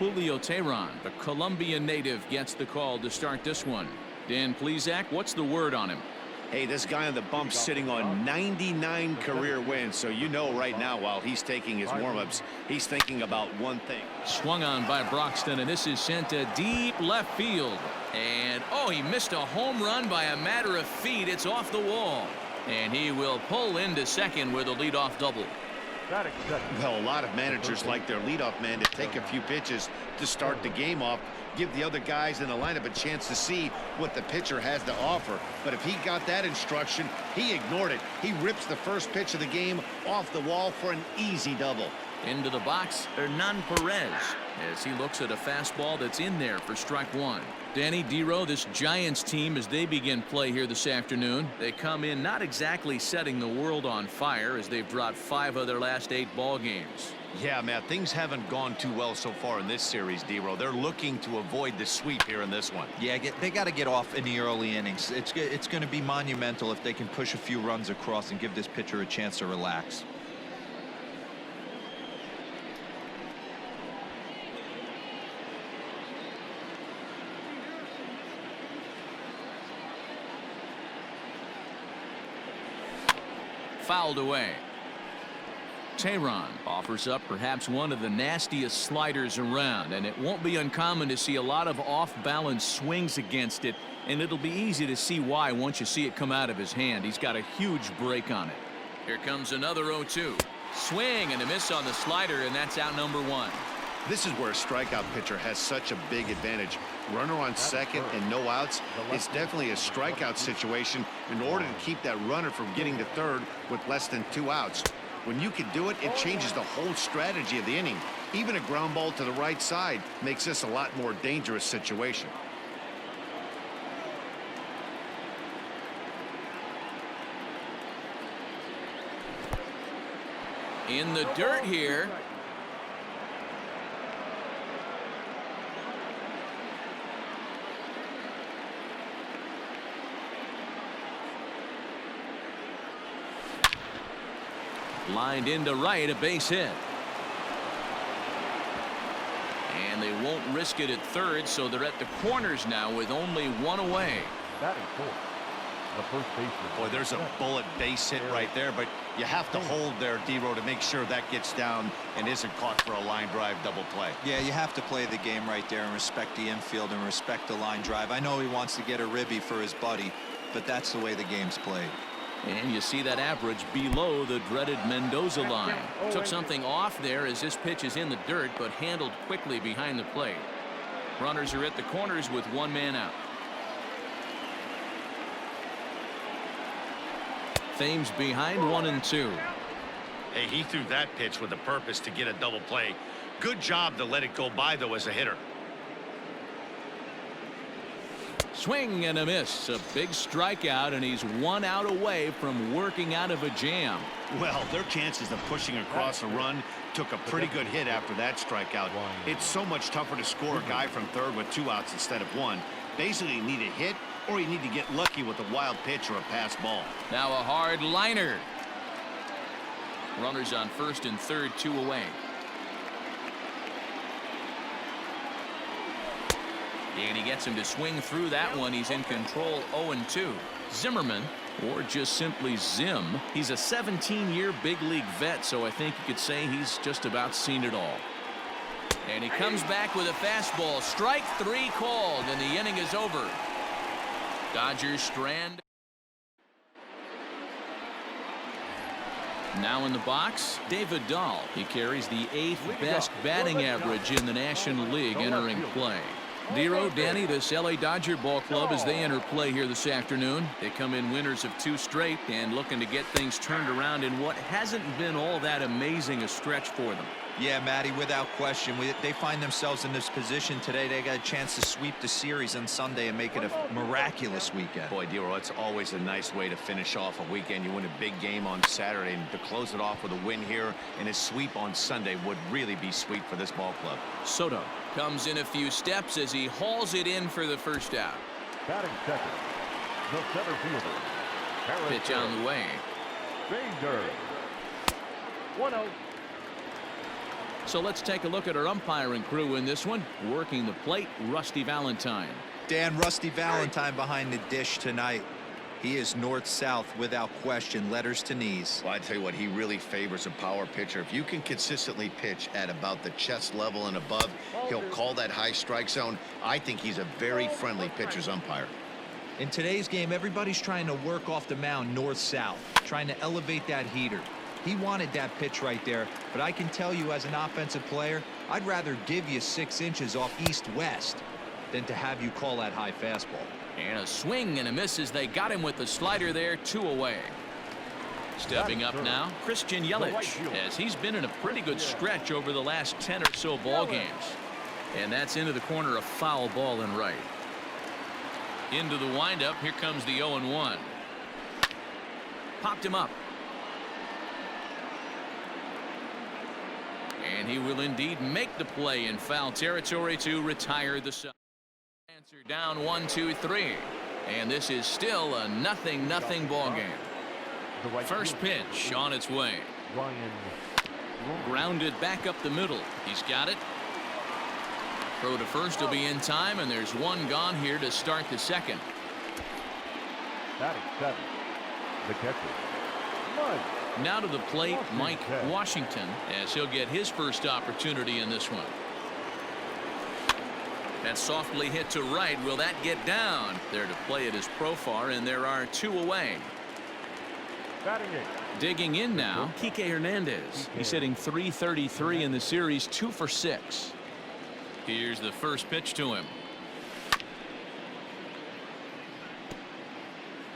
Julio Teheran, the Colombian native, gets the call to start this one. Dan Plesac, what's the word on him? Hey, this guy on the bump sitting on 99 career wins, so you know right now while he's taking his warm-ups, he's thinking about one thing. Swung on by Broxton, and this is sent to deep left field. And, oh, he missed a home run by a matter of feet. It's off the wall. And he will pull into second with a leadoff double. Well, a lot of managers like their leadoff man to take a few pitches to start the game off, give the other guys in the lineup a chance to see what the pitcher has to offer. But if he got that instruction, he ignored it. He rips the first pitch of the game off the wall for an easy double. Into the box, Hernan Perez, as he looks at a fastball that's in there for strike one. Danny Dero, this Giants team, as they begin play here this afternoon, they come in not exactly setting the world on fire, as they've dropped 5 of their last 8 ball games. Yeah, Matt, things haven't gone too well so far in this series, Dero. They're looking to avoid the sweep here in this one. Yeah, they got to get off in the early innings. It's going to be monumental if they can push a few runs across and give this pitcher a chance to relax. Fouled away. Teheran offers up perhaps one of the nastiest sliders around, and it won't be uncommon to see a lot of off-balance swings against it, and it'll be easy to see why once you see it come out of his hand. He's got a huge break on it. Here comes another 0-2. Swing and a miss on the slider, and that's out number 1. This is where a strikeout pitcher has such a big advantage. Runner on second and no outs. It's definitely a strikeout situation in order to keep that runner from getting to third with less than 2 outs. When you can do it, it changes the whole strategy of the inning. Even a ground ball to the right side makes this a lot more dangerous situation. In the dirt here. Lined into right, a base hit. And they won't risk it at third, so they're at the corners now with only 1 away. Batting fourth, the first baseman. Boy, there's a bullet base hit right there, but you have to hold there, Dero, to make sure that gets down and isn't caught for a line drive double play. Yeah, you have to play the game right there and respect the infield and respect the line drive. I know he wants to get a ribby for his buddy, but that's the way the game's played. And you see that average below the dreaded Mendoza line. Took something off there as this pitch is in the dirt, but handled quickly behind the plate. Runners are at the corners with 1 man out. Thames behind 1-2. Hey, he threw that pitch with a purpose to get a double play. Good job to let it go by, though, as a hitter. Swing and a miss. A big strikeout, and he's 1 out away from working out of a jam. Well, their chances of pushing across a run took a pretty good hit after that strikeout. It's so much tougher to score a guy from third with 2 outs instead of 1. Basically, you need a hit or you need to get lucky with a wild pitch or a pass ball. Now a hard liner. Runners on first and third, 2 away. And he gets him to swing through that one. He's in control, 0-2. Zimmerman, or just simply Zim, he's a 17-year big league vet, so I think you could say he's just about seen it all. And he comes back with a fastball. Strike 3 called, and the inning is over. Dodgers strand. Now in the box, David Dahl. He carries the 8th best batting average in the National League entering play. Dero, Danny, this LA Dodger ball club as they enter play here this afternoon. They come in winners of 2 straight and looking to get things turned around in what hasn't been all that amazing a stretch for them. Yeah, Matty, without question. They find themselves in this position today. They got a chance to sweep the series on Sunday and make it a miraculous weekend. Boy, Dero, it's always a nice way to finish off a weekend. You win a big game on Saturday, and to close it off with a win here and a sweep on Sunday would really be sweet for this ball club. Soto comes in a few steps as he hauls it in for the first out. Batting second, the center fielder. Pitch on the way. Bader. 1-0. So let's take a look at our umpiring crew in this one. Working the plate, Rusty Valentine. Dan, Rusty Valentine behind the dish tonight. He is north-south without question, letters to knees. Well, I tell you what, he really favors a power pitcher. If you can consistently pitch at about the chest level and above, he'll call that high strike zone. I think he's a very friendly pitcher's umpire. In today's game, everybody's trying to work off the mound north-south, trying to elevate that heater. He wanted that pitch right there, but I can tell you as an offensive player, I'd rather give you 6 inches off east-west than to have you call that high fastball. And a swing and a miss as they got him with the slider there, 2 away. Stepping up now, Christian Yelich, as he's been in a pretty good stretch over the last 10 or so ball games. And that's into the corner, a foul ball and right. Into the windup, here comes the 0-1. Popped him up. And he will indeed make the play in foul territory to retire the side. Answer down 1-2-3. And this is still a 0-0 ball game. First pitch on its way. Grounded back up the middle. He's got it. Throw to first will be in time, and there's one gone here to start the second. Batting 7, the catcher, Mike. Now to the plate, Mike Washington, as he'll get his first opportunity in this one. That's softly hit to right. Will that get down? There to play it is Profar, and there are 2 away. Batting 8. Digging in now, Kike Hernandez. He's hitting .333 in the series, 2 for 6. Here's the first pitch to him.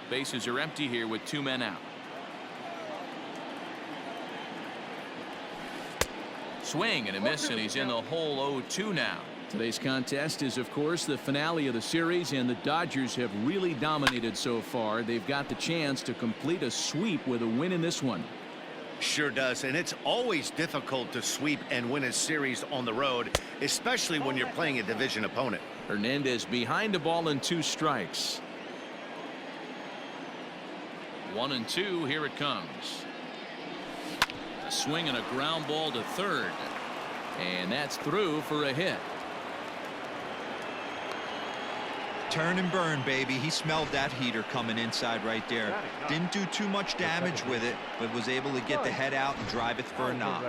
Bases are empty here with 2 men out. Swing and a miss, and he's in the hole 0-2 now. Today's contest is, of course, the finale of the series, and the Dodgers have really dominated so far. They've got the chance to complete a sweep with a win in this one. Sure does, and it's always difficult to sweep and win a series on the road, especially when you're playing a division opponent. Hernandez behind the ball and 2 strikes. 1-2, here it comes. A swing and a ground ball to third, and that's through for a hit. Turn and burn, baby. He smelled that heater coming inside right there. Didn't do too much damage with it, but was able to get the head out and drive it for a knock.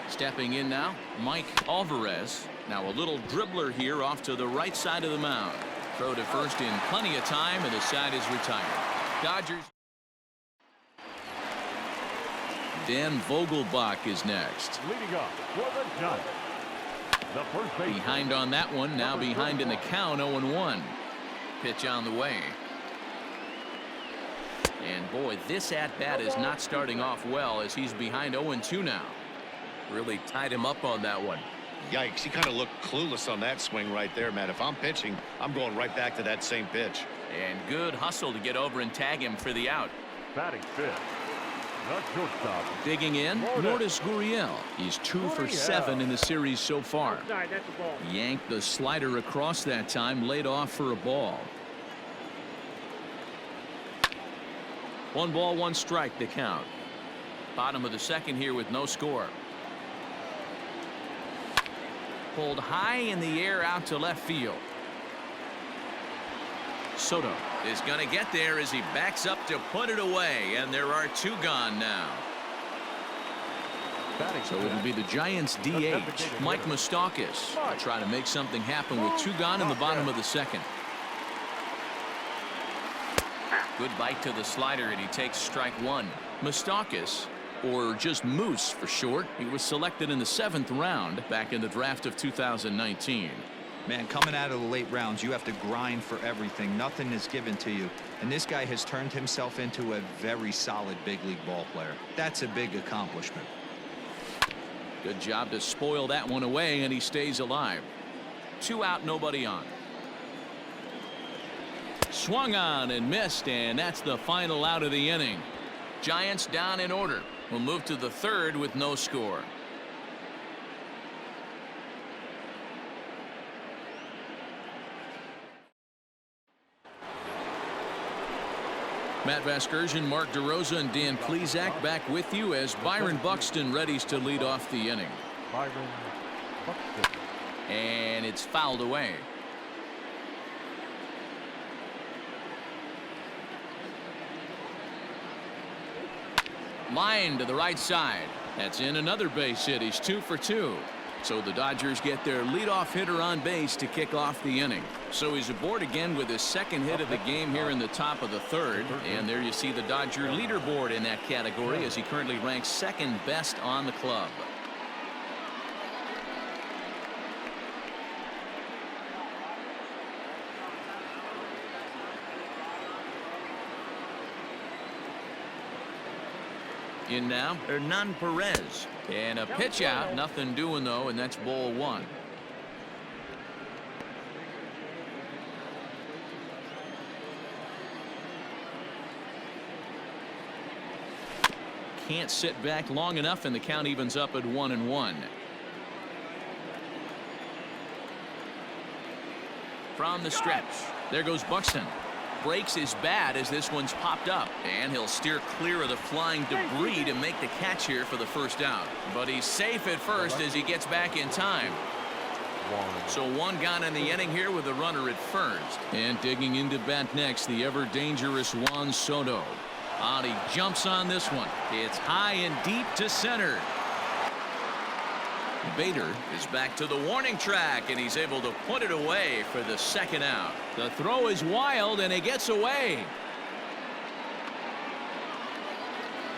Stepping in now, Mike Alvarez. Now a little dribbler here off to the right side of the mound. Throw to first in plenty of time, and the side is retired. Dodgers. Dan Vogelbach is next. Leading up for the Giants, the first base. Behind on that one, now behind in the count, 0-1. Pitch on the way. And boy, this at-bat is not starting off well as he's behind 0-2 now. Really tied him up on that one. Yikes, he kind of looked clueless on that swing right there, man. If I'm pitching, I'm going right back to that same pitch. And good hustle to get over and tag him for the out. Batting 5th, the shortstop. Digging in, Lourdes Gurriel. He's 2 for 7 in the series so far. Yanked the slider across that time, laid off for a ball. 1 ball, 1 strike to count. Bottom of the second here with no score. Pulled high in the air out to left field. Soto is going to get there as he backs up to put it away, and there are 2 gone now. So it'll be the Giants DH, Mike Moustakas, try to make something happen with 2 gone in the bottom of the second. Good bite to the slider, and he takes strike 1. Moustakas, or just Moose for short, he was selected in the 7th round back in the draft of 2019. Man, coming out of the late rounds, you have to grind for everything. Nothing is given to you. And this guy has turned himself into a very solid big league ball player. That's a big accomplishment. Good job to spoil that one away, and he stays alive. 2 out, nobody on. Swung on and missed, and that's the final out of the inning. Giants down in order. We'll move to the 3rd with no score. Matt Vasgersian, Mark DeRosa, and Dan Plesac back with you as Byron Buxton readies to lead off the inning. Byron Buxton. And it's fouled away. Line to the right side. That's in another base hit. He's 2 for 2. So the Dodgers get their leadoff hitter on base to kick off the inning. So he's aboard again with his second hit of the game here in the top of the third. And there you see the Dodger leaderboard in that category as he currently ranks second best on the club. In now, Hernan Perez. And a pitch out. Nothing doing, though, and that's ball 1. Can't sit back long enough, and the count evens up at 1-1. From the stretch, there goes Buxton. Breaks his bat as this one's popped up, and he'll steer clear of the flying debris to make the catch here for the first out. But he's safe at first as he gets back in time. So one gone in the inning here with a runner at first. And digging into bat next, the ever dangerous Juan Soto. And he jumps on this one. It's high and deep to center. Bader is back to the warning track, and he's able to put it away for the second out. The throw is wild, and he gets away.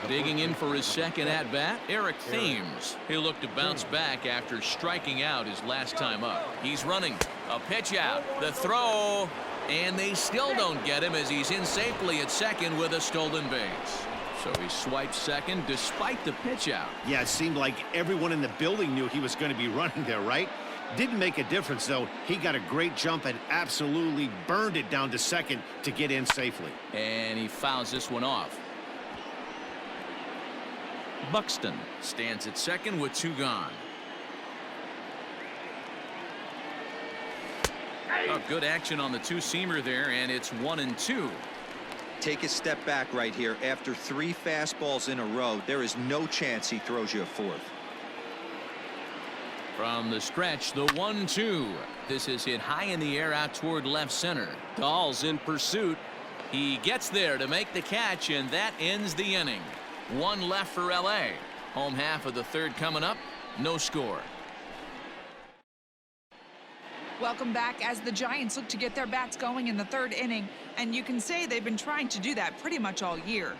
Digging in for his second at-bat, Eric Thames. He'll look to bounce back after striking out his last time up. He's running. A pitch out. The throw, and they still don't get him as he's in safely at second with a stolen base. So he swipes second despite the pitch out. Yeah, it seemed like everyone in the building knew he was going to be running there, right? Didn't make a difference, though. He got a great jump and absolutely burned it down to second to get in safely. And he fouls this one off. Buxton stands at second with 2 gone. Oh, good action on the 2-seamer there, and it's 1-2. Take a step back right here. After 3 fastballs in a row, there is no chance he throws you a 4th. From the stretch, the 1-2. This is hit high in the air out toward left center. Dahl's in pursuit. He gets there to make the catch, and that ends the inning. 1 left for LA. Home half of the third coming up. No score. Welcome back as the Giants look to get their bats going in the 3rd inning, and you can say they've been trying to do that pretty much all year.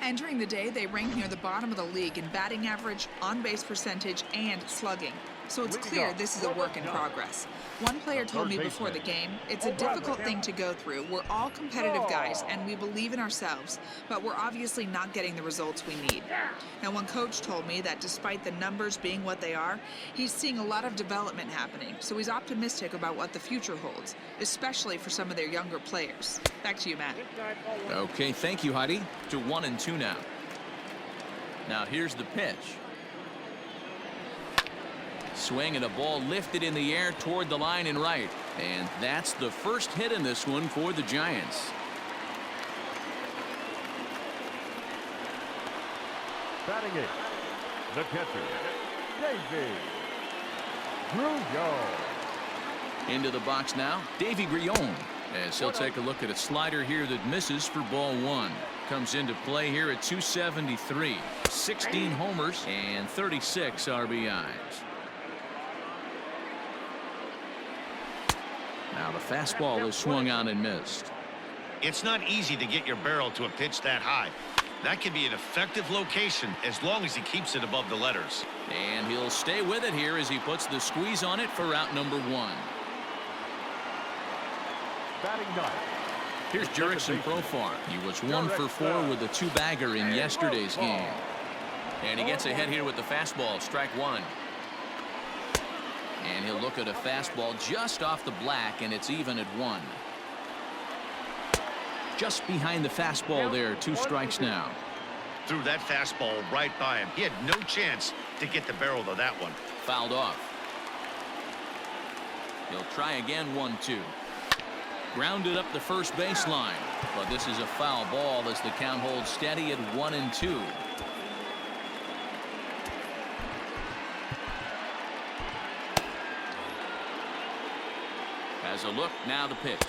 Entering the day, they rank near the bottom of the league in batting average, on-base percentage, and slugging. So it's clear this is a work in progress. One player told me before the game, it's a difficult thing to go through. We're all competitive guys, and we believe in ourselves, but we're obviously not getting the results we need. Now, one coach told me that despite the numbers being what they are, he's seeing a lot of development happening, so he's optimistic about what the future holds, especially for some of their younger players. Back to you, Matt. Okay, thank you, Heidi. To 1-2 now. Now here's the pitch. Swing and a ball lifted in the air toward the line and right. And that's the first hit in this one for the Giants. Batting it, the catcher, Davey Grillon. Into the box now, Davey Grillon, as he'll take a look at a slider here that misses for ball 1. Comes into play here at 273. 16 homers and 36 RBIs. Now the fastball is swung on and missed. It's not easy to get your barrel to a pitch that high. That can be an effective location as long as he keeps it above the letters. And he'll stay with it here as he puts the squeeze on it for out number 1. Batting 9. Here's Jurickson Profar. He was 1 for 4 with a 2-bagger in yesterday's game. And he gets ahead here with the fastball, strike 1. And he'll look at a fastball just off the black, and it's even at 1. Just behind the fastball there, 2 strikes now. Threw that fastball right by him. He had no chance to get the barrel to that one. Fouled off. He'll try again, 1-2. Grounded up the first baseline. But this is a foul ball as the count holds steady at 1-2. Has a look, now the pitch.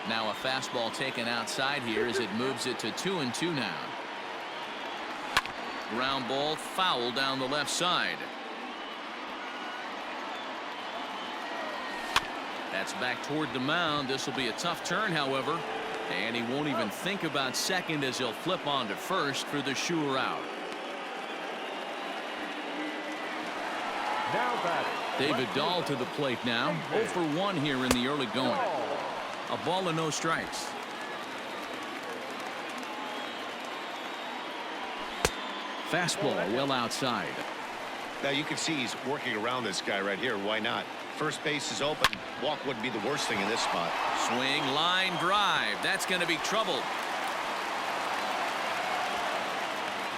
Now a fastball taken outside here as it moves it to 2-2 now. Ground ball foul down the left side. That's back toward the mound. This will be a tough turn, however. And he won't even think about second as he'll flip on to first for the sure out. Now batting. David Dahl to the plate now. 0 for 1 here in the early going. A ball and no strikes. Fastball well outside. Now you can see he's working around this guy right here. Why not? First base is open. Walk wouldn't be the worst thing in this spot. Swing, line drive. That's going to be trouble.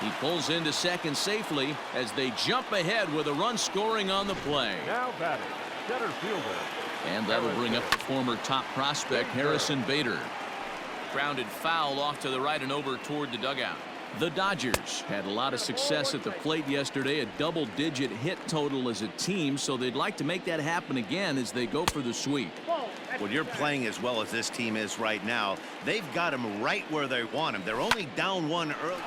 He pulls into second safely as they jump ahead with a run scoring on the play. Now batting. Center fielder. And that'll bring up the former top prospect Harrison Bader. Grounded foul off to the right and over toward the dugout. The Dodgers had a lot of success at the plate yesterday, a double-digit hit total as a team, so they'd like to make that happen again as they go for the sweep. When you're playing as well as this team is right now, they've got him right where they want him. They're only down 1 early.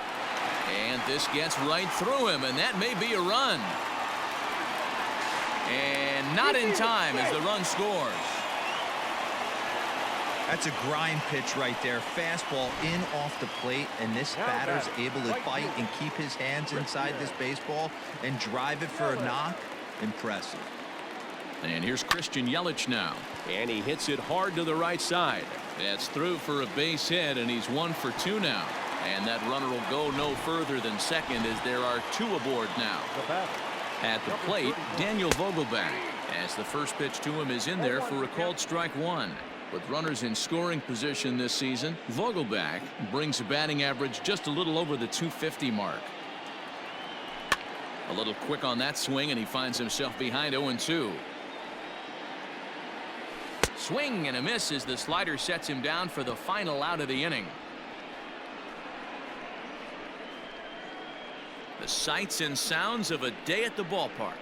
And this gets right through him, and that may be a run. And not in time as the run scores. That's a grind pitch right there. Fastball in off the plate, and this batter's able to fight and keep his hands inside this baseball and drive it for a knock. Impressive. And here's Christian Yelich now. And he hits it hard to the right side. That's through for a base hit, and he's 1 for 2 now. And that runner will go no further than second as there are 2 aboard now. At the plate, Daniel Vogelbach, as the first pitch to him is in there for a called strike 1. With runners in scoring position this season, Vogelbach brings a batting average just a little over the 250 mark. A little quick on that swing, and he finds himself behind 0-2. Swing and a miss as the slider sets him down for the final out of the inning. The sights and sounds of a day at the ballpark.